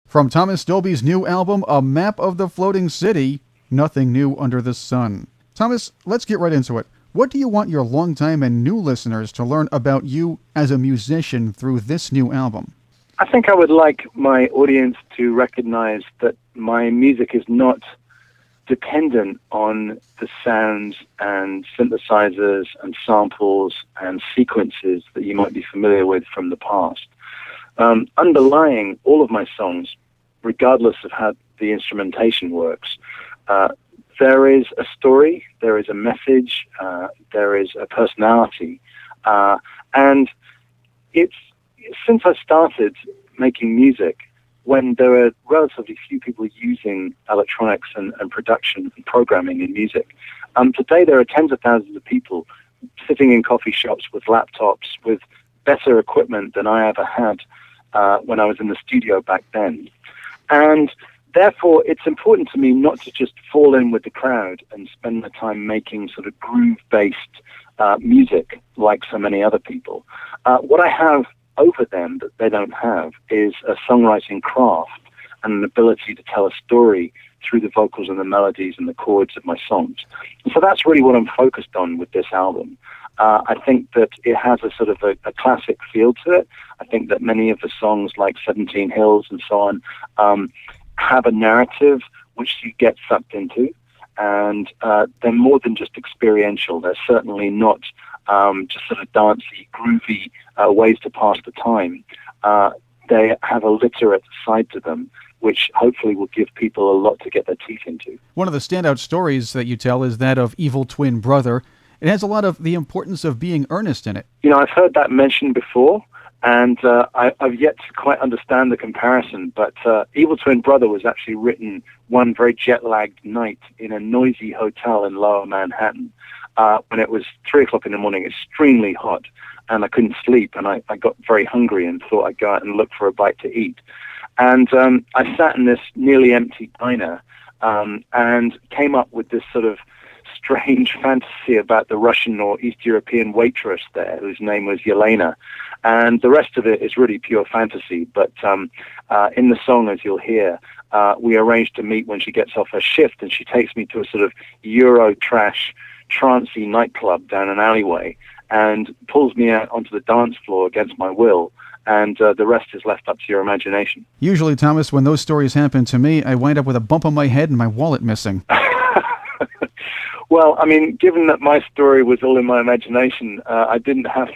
From Thomas Dolby's new album, A Map of the Floating City, Nothing New Under the Sun. Thomas, let's get right into it. What do you want your longtime and new listeners to learn about you as a musician through this new album? I think I would like my audience to recognize that my music is not dependent on the sounds and synthesizers and samples and sequences that you might be familiar with from the past. Underlying all of my songs, regardless of how the instrumentation works, there is a story, there is a message, there is a personality. And it's since I started making music, when there were relatively few people using electronics and production and programming in music, today there are tens of thousands of people sitting in coffee shops with laptops, with better equipment than I ever had when I was in the studio back then. And therefore, it's important to me not to just fall in with the crowd and spend my time making sort of groove-based music like so many other people. What I have over them that they don't have is a songwriting craft and an ability to tell a story through the vocals and the melodies and the chords of my songs. And so that's really what I'm focused on with this album. I think that it has a sort of a classic feel to it. I think that many of the songs like 17 Hills and so on have a narrative which you get sucked into. And they're more than just experiential. They're certainly not just sort of dancey, groovy ways to pass the time. They have a literate side to them, which hopefully will give people a lot to get their teeth into. One of the standout stories that you tell is that of Evil Twin Brother. It has a lot of the importance of being earnest in it. You know, I've heard that mentioned before, and I've yet to quite understand the comparison, but Evil Twin Brother was actually written one very jet-lagged night in a noisy hotel in Lower Manhattan when it was 3 o'clock in the morning, extremely hot, and I couldn't sleep, and I got very hungry and thought I'd go out and look for a bite to eat. And I sat in this nearly empty diner and came up with this sort of strange fantasy about the Russian or East European waitress there, whose name was Yelena. And the rest of it is really pure fantasy. But in the song, as you'll hear, we arranged to meet when she gets off her shift, and she takes me to a sort of Euro trash, trancey nightclub down an alleyway and pulls me out onto the dance floor against my will. And the rest is left up to your imagination. Usually, Thomas, when those stories happen to me, I wind up with a bump on my head and my wallet missing. Well, I mean, given that my story was all in my imagination, I didn't have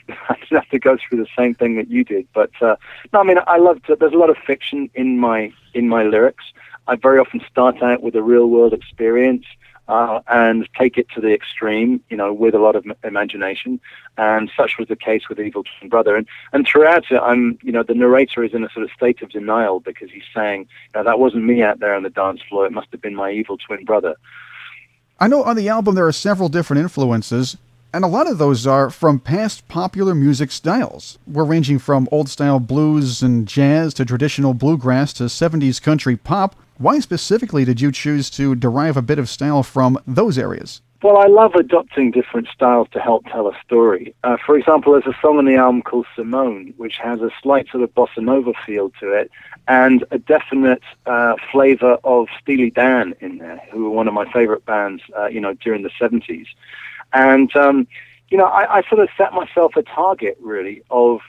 to go through the same thing that you did. But no, I mean, I love to. There's a lot of fiction in my lyrics. I very often start out with a real world experience and take it to the extreme, you know, with a lot of imagination. And such was the case with Evil Twin Brother. And throughout it, the narrator is in a sort of state of denial because he's saying, that wasn't me out there on the dance floor. It must have been my evil twin brother. I know on the album there are several different influences, and a lot of those are from past popular music styles. We're ranging from old-style blues and jazz to traditional bluegrass to 70s country pop. Why specifically did you choose to derive a bit of style from those areas? Well, I love adopting different styles to help tell a story. For example, there's a song on the album called Simone, which has a slight sort of bossa nova feel to it and a definite flavor of Steely Dan in there, who were one of my favorite bands, during the 70s. And, I sort of set myself a target, really, of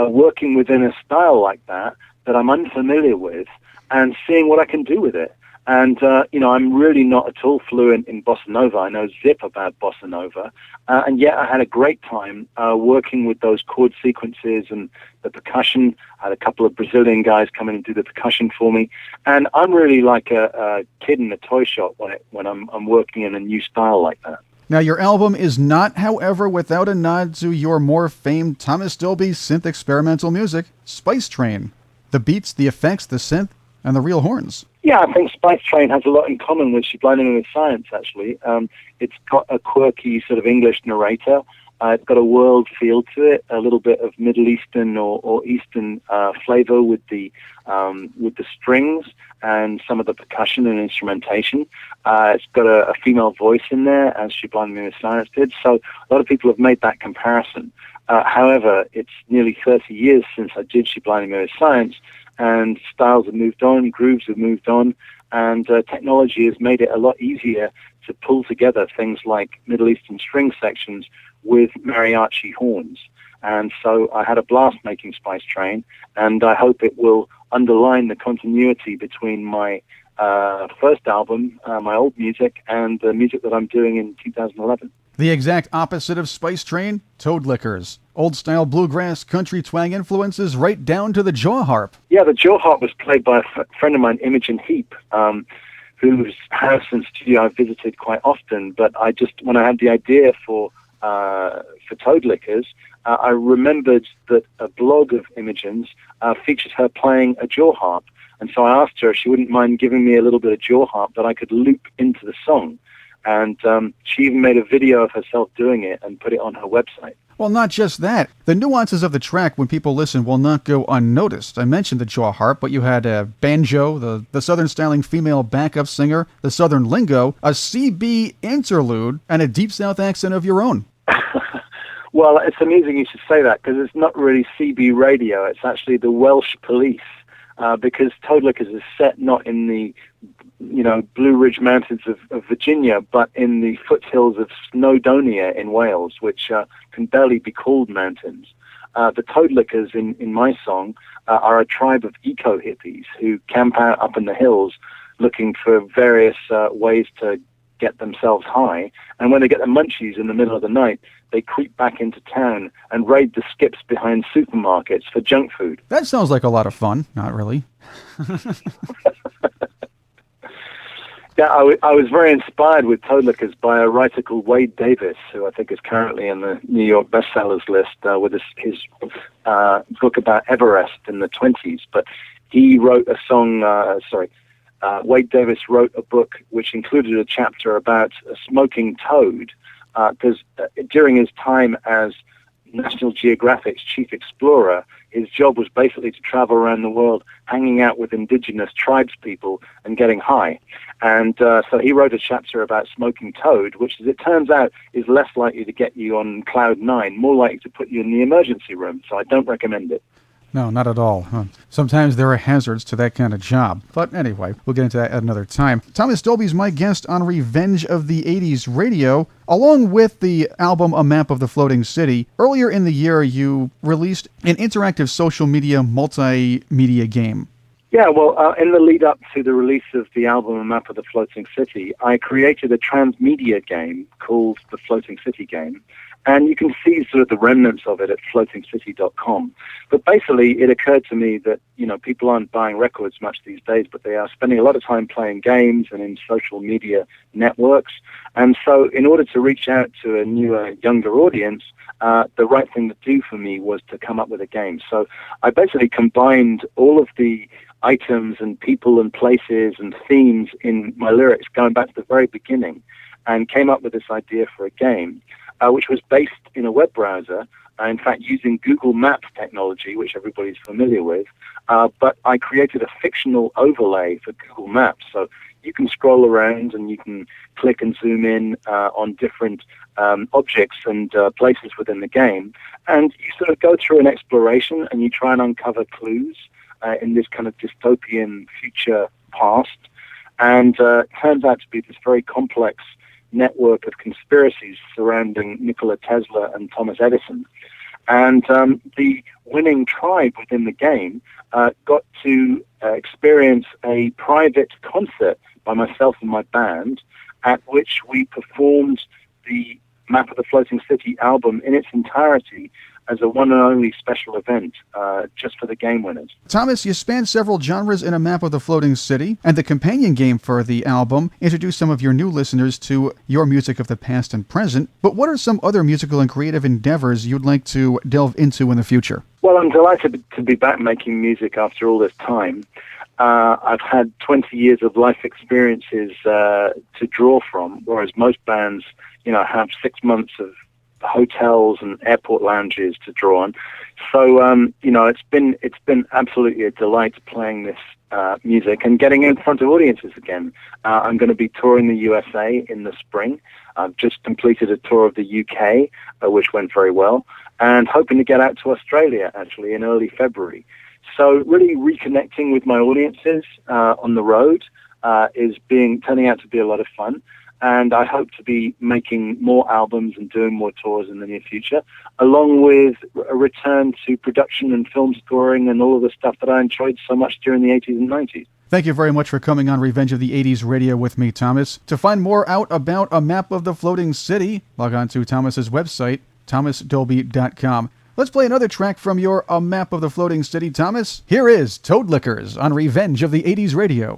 working within a style like that I'm unfamiliar with and seeing what I can do with it. And, I'm really not at all fluent in bossa nova. I know zip about bossa nova. And yet I had a great time working with those chord sequences and the percussion. I had a couple of Brazilian guys come in and do the percussion for me. And I'm really like a kid in a toy shop when I'm working in a new style like that. Now, your album is not, however, without a nod to your more famed Thomas Dolby synth experimental music, Spice Train. The beats, the effects, the synth, and the real horns. Yeah, I think Spice Train has a lot in common with Subliminal with Science, actually. It's got a quirky sort of English narrator. It's got a world feel to it, a little bit of Middle Eastern or Eastern flavor with the strings and some of the percussion and instrumentation. It's got a female voice in there, as Subliminal with Science did. So a lot of people have made that comparison. However, it's nearly 30 years since I did Subliminal with Science, and styles have moved on, grooves have moved on, and technology has made it a lot easier to pull together things like Middle Eastern string sections with mariachi horns. And so I had a blast making Spice Train, and I hope it will underline the continuity between my first album, my old music, and the music that I'm doing in 2011. The exact opposite of Spice Train, Toad Lickers. Old-style bluegrass, country twang influences right down to the jaw harp. Yeah, the jaw harp was played by a friend of mine, Imogen Heap, whose house and studio I visited quite often. But when I had the idea for Toad Lickers, I remembered that a blog of Imogen's featured her playing a jaw harp. And so I asked her if she wouldn't mind giving me a little bit of jaw harp that I could loop into the song. And she even made a video of herself doing it and put it on her website. Well, not just that. The nuances of the track when people listen will not go unnoticed. I mentioned the jaw harp, but you had a banjo, the Southern-styling female backup singer, the Southern lingo, a CB interlude, and a Deep South accent of your own. Well, it's amusing you should say that, because it's not really CB radio. It's actually the Welsh Police, because Toad Lickers is set not in the Blue Ridge Mountains of Virginia, but in the foothills of Snowdonia in Wales, which can barely be called mountains. The Toad Lickers in my song are a tribe of eco-hippies who camp out up in the hills looking for various ways to get themselves high. And when they get the munchies in the middle of the night, they creep back into town and raid the skips behind supermarkets for junk food. That sounds like a lot of fun. Not really. Yeah, I was very inspired with Toad Lickers by a writer called Wade Davis, who I think is currently in the New York bestsellers list with his book about Everest in the 20s. But he wrote a song, Wade Davis wrote a book which included a chapter about a smoking toad, because during his time as National Geographic's chief explorer, his job was basically to travel around the world hanging out with indigenous tribes people and getting high. And so he wrote a chapter about smoking toad, which, as it turns out, is less likely to get you on cloud nine, more likely to put you in the emergency room. So I don't recommend it. No, not at all. Sometimes there are hazards to that kind of job. But anyway, we'll get into that at another time. Thomas Dolby's my guest on Revenge of the 80s Radio, along with the album A Map of the Floating City. Earlier in the year, you released an interactive social media multimedia game. Yeah, well, in the lead up to the release of the album A Map of the Floating City, I created a transmedia game called the Floating City Game. And you can see sort of the remnants of it at floatingcity.com. But basically, it occurred to me that, people aren't buying records much these days, but they are spending a lot of time playing games and in social media networks. And so in order to reach out to a newer, younger audience, the right thing to do for me was to come up with a game. So I basically combined all of the items and people and places and themes in my lyrics going back to the very beginning and came up with this idea for a game. Which was based in a web browser, in fact, using Google Maps technology, which everybody's familiar with. But I created a fictional overlay for Google Maps. So you can scroll around and you can click and zoom in on different objects and places within the game. And you sort of go through an exploration and you try and uncover clues in this kind of dystopian future past. And it turns out to be this very complex network of conspiracies surrounding Nikola Tesla and Thomas Edison. And the winning tribe within the game got to experience a private concert by myself and my band, at which we performed the Map of the Floating City album in its entirety as a one and only special event just for the game winners. Thomas, you span several genres in A Map of the Floating City, and the companion game for the album introduced some of your new listeners to your music of the past and present. But what are some other musical and creative endeavors you'd like to delve into in the future? Well, I'm delighted to be back making music after all this time. I've had 20 years of life experiences to draw from, whereas most bands, have 6 months of hotels and airport lounges to draw on. So, it's been absolutely a delight playing this music and getting in front of audiences again. I'm going to be touring the USA in the spring. I've just completed a tour of the UK, which went very well, and hoping to get out to Australia, actually, in early February. So really reconnecting with my audiences on the road is turning out to be a lot of fun. And I hope to be making more albums and doing more tours in the near future, along with a return to production and film scoring and all of the stuff that I enjoyed so much during the 80s and 90s. Thank you very much for coming on Revenge of the 80s Radio with me, Thomas. To find more out about A Map of the Floating City, log on to Thomas's website, thomasdolby.com. Let's play another track from your A Map of the Floating City, Thomas. Here is Toad Lickers on Revenge of the 80s Radio.